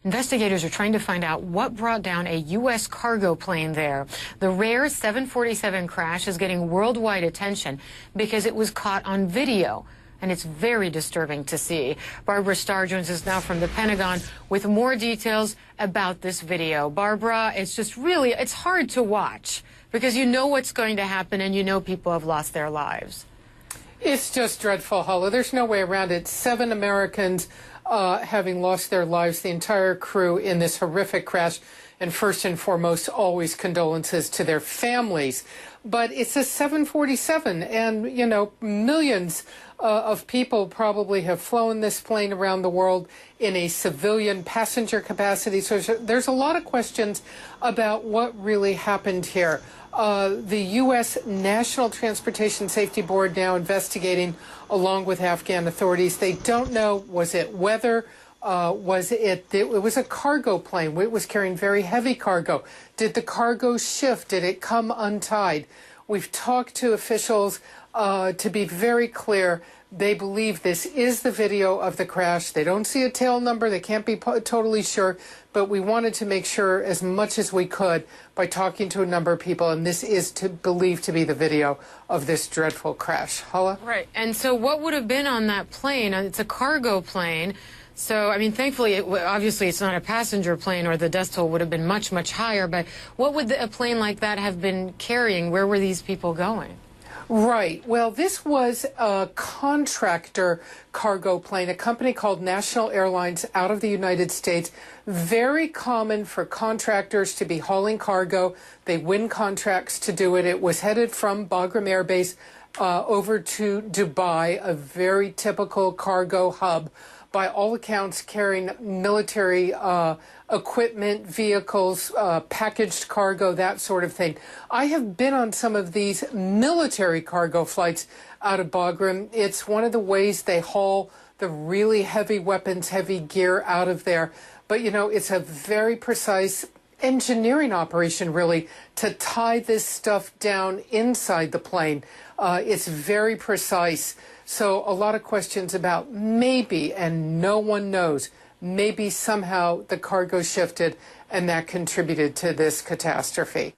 Investigators are trying to find out what brought down a U.S. cargo plane there. The rare 747 crash is getting worldwide attention because it was caught on video, and it's very disturbing to see. Barbara Starr joins us now from the Pentagon with more details about this video. Barbara, it's hard to watch because you know what's going to happen and you know people have lost their lives. It's just dreadful, Hala. There's no way around it. 7 Americans having lost their lives, the entire crew in this horrific crash. And first and foremost, always condolences to their families. But it's a 747, and, you know, millions of people probably have flown this plane around the world in a civilian passenger capacity. So there's a lot of questions about what really happened here. The U.S. National Transportation Safety Board now investigating along with Afghan authorities. They don't know, was it weather? It was a cargo plane. It was carrying very heavy cargo. Did the cargo shift? Did it come untied? We've talked to officials to be very clear. They believe this is the video of the crash. They don't see a tail number. They can't be totally sure. But we wanted to make sure as much as we could by talking to a number of people. And this is believed to be the video of this dreadful crash. Hala? Right. And so what would have been on that plane? It's a cargo plane. So, I mean, thankfully, obviously, it's not a passenger plane or the death toll would have been much, much higher. But what would a plane like that have been carrying? Where were these people going? Right. Well, this was a contractor cargo plane, a company called National Airlines out of the United States. Very common for contractors to be hauling cargo. They win contracts to do it. It was headed from Bagram Air Base over to Dubai, a very typical cargo hub. By all accounts, carrying military equipment, vehicles, packaged cargo, that sort of thing. I have been on some of these military cargo flights out of Bagram. It's one of the ways they haul the really heavy weapons, heavy gear out of there. But, you know, it's a very precise engineering operation, really, to tie this stuff down inside the plane. It's very precise. So a lot of questions about maybe, and no one knows, maybe somehow the cargo shifted and that contributed to this catastrophe.